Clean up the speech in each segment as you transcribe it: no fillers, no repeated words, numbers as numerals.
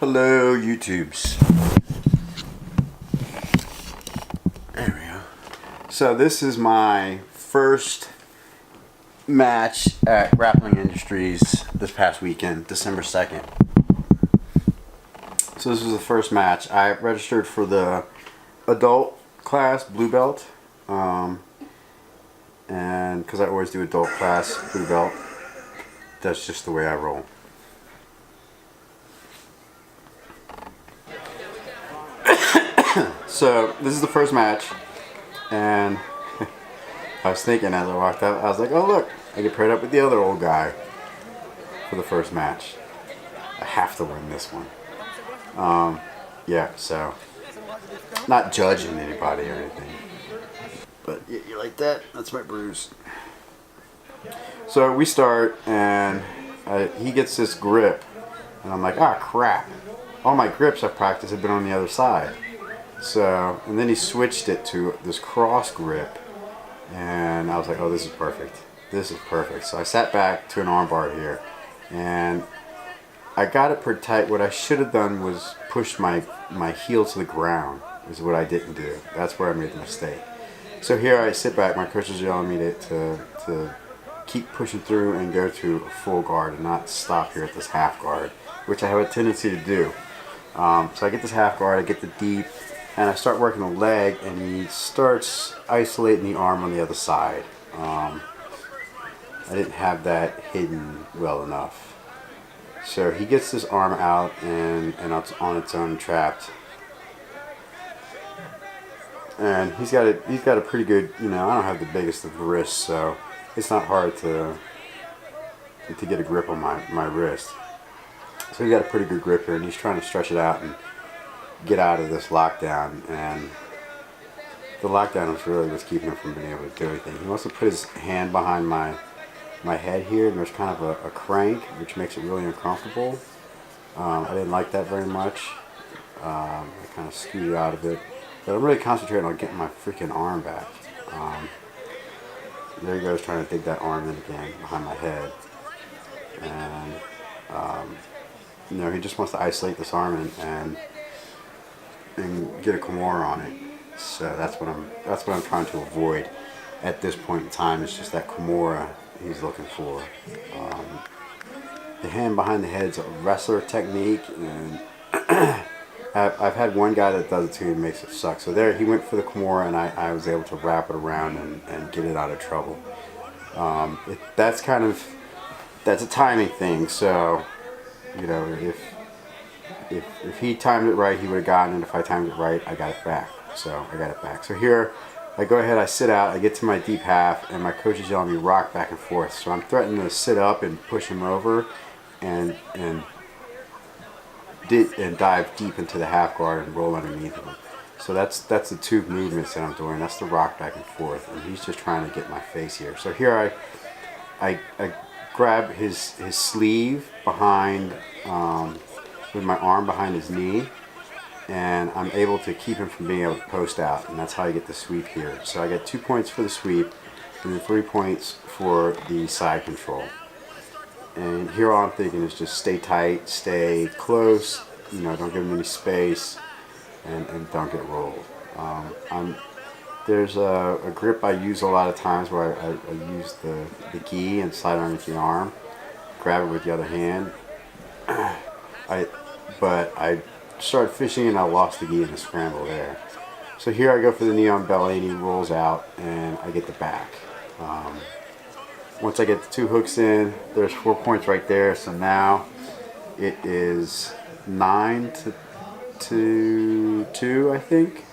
Hello, YouTubes. There we go. So this is my first match at Grappling Industries this past weekend, December 2nd. So this was the first match. I registered for the adult class, blue belt. And because I always do adult class, blue belt, that's just the way I roll. So this is the first match, and I was thinking as I walked out, I was like, oh look, I get paired up with the other old guy for the first match. I have to win this one. Yeah, so not judging anybody or anything, but you like that? That's my bruise. So we start, and he gets this grip, and I'm like, ah, crap. All my grips I've practiced have been on the other side. So, and then he switched it to this cross grip, and I was like, oh, this is perfect. This is perfect. So I sat back to an armbar here, and I got it pretty tight. What I should have done was push my heel to the ground, is what I didn't do. That's where I made the mistake. So here I sit back, my coach is yelling at me to keep pushing through and go to a full guard and not stop here at this half guard, which I have a tendency to do. So I get this half guard, I get the deep, and I start working the leg, and he starts isolating the arm on the other side. I didn't have that hidden well enough. So he gets this arm out and it's on its own trapped. And he's got a pretty good, I don't have the biggest of wrists, so it's not hard to get a grip on my wrist. So he got a pretty good grip here, and he's trying to stretch it out and get out of this lockdown, and the lockdown was really what's keeping him from being able to do anything. He wants to put his hand behind my head here, and there's kind of a crank, which makes it really uncomfortable. I didn't like that very much. I kind of scooted out of it, but I'm really concentrating on getting my freaking arm back. There he goes, trying to dig that arm in again behind my head, and he just wants to isolate this arm and get a Kimura on it. So that's what I'm trying to avoid at this point in time. It's just that Kimura he's looking for. The hand behind the head's a wrestler technique, and I've had one guy that does it too and makes it suck. So there he went for the Kimura, and I was able to wrap it around and get it out of trouble. That's a timing thing. So if he timed it right, he would have gotten it. If I timed it right, I got it back. So I got it back. So here, I go ahead, I sit out, I get to my deep half, and my coach is yelling at me, rock back and forth. So I'm threatening to sit up and push him over and dive deep into the half guard and roll underneath him. So that's the two movements that I'm doing. That's the rock back and forth, and he's just trying to get my face here. So here I grab his sleeve behind, with my arm behind his knee, and I'm able to keep him from being able to post out, and that's how I get the sweep here. So I get 2 points for the sweep, and then 3 points for the side control. And here all I'm thinking is just stay tight, stay close, don't give him any space, and don't get rolled. There's a grip I use a lot of times where I use the gi and slide underneath the arm, grab it with the other hand. But I started fishing, and I lost the gi in the scramble there. So here I go for the knee on belly, and he rolls out, and I get the back. Once I get the 2 hooks in, there's 4 points right there. So now it is 9 to 2, I think.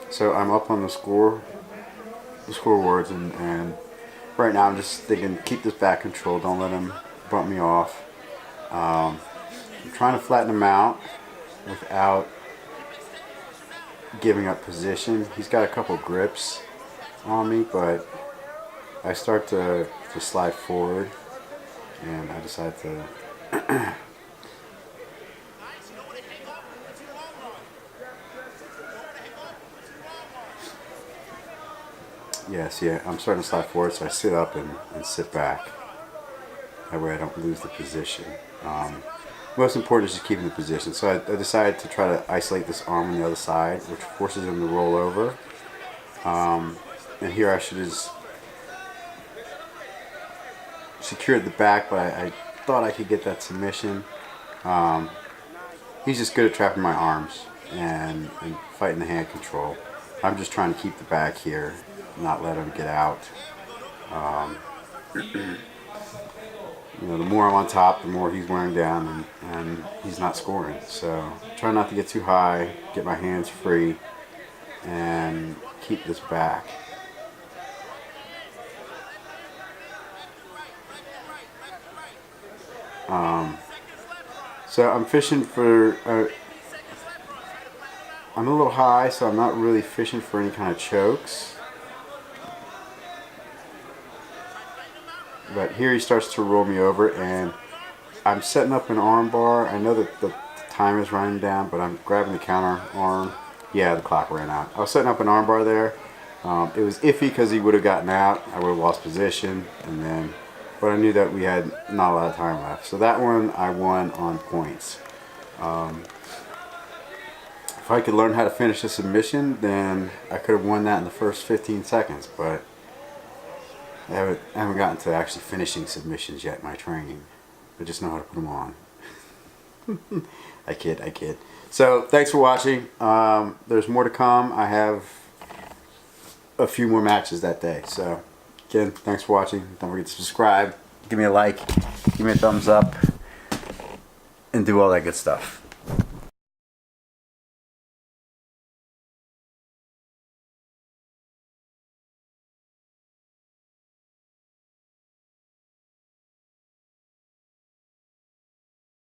So I'm up on the scoreboards, and right now I'm just thinking, keep this back control. Don't let him bump me off. I'm trying to flatten him out without giving up position. He's got a couple grips on me, but I start to slide forward, and I decide to I'm starting to slide forward, so I sit up and sit back. That way I don't lose the position. most important is just keeping the position. So I decided to try to isolate this arm on the other side, which forces him to roll over. And here I should have secured the back, but I thought I could get that submission. He's just good at trapping my arms and fighting the hand control. I'm just trying to keep the back here, not let him get out. You know, the more I'm on top, the more he's wearing down, and he's not scoring. So try not to get too high, get my hands free, and keep this back. So I'm fishing for, I'm a little high, so I'm not really fishing for any kind of chokes. But here he starts to roll me over, and I'm setting up an arm bar. I know that the time is running down, but I'm grabbing the counter arm. Yeah, the clock ran out. I was setting up an arm bar there. It was iffy because he would have gotten out. I would have lost position, but I knew that we had not a lot of time left. So that one I won on points. If I could learn how to finish a submission, then I could have won that in the first 15 seconds. But I haven't gotten to actually finishing submissions yet in my training. I just know how to put them on. I kid. So thanks for watching. There's more to come. I have a few more matches that day. So again, thanks for watching. Don't forget to subscribe, give me a like, give me a thumbs up, and do all that good stuff.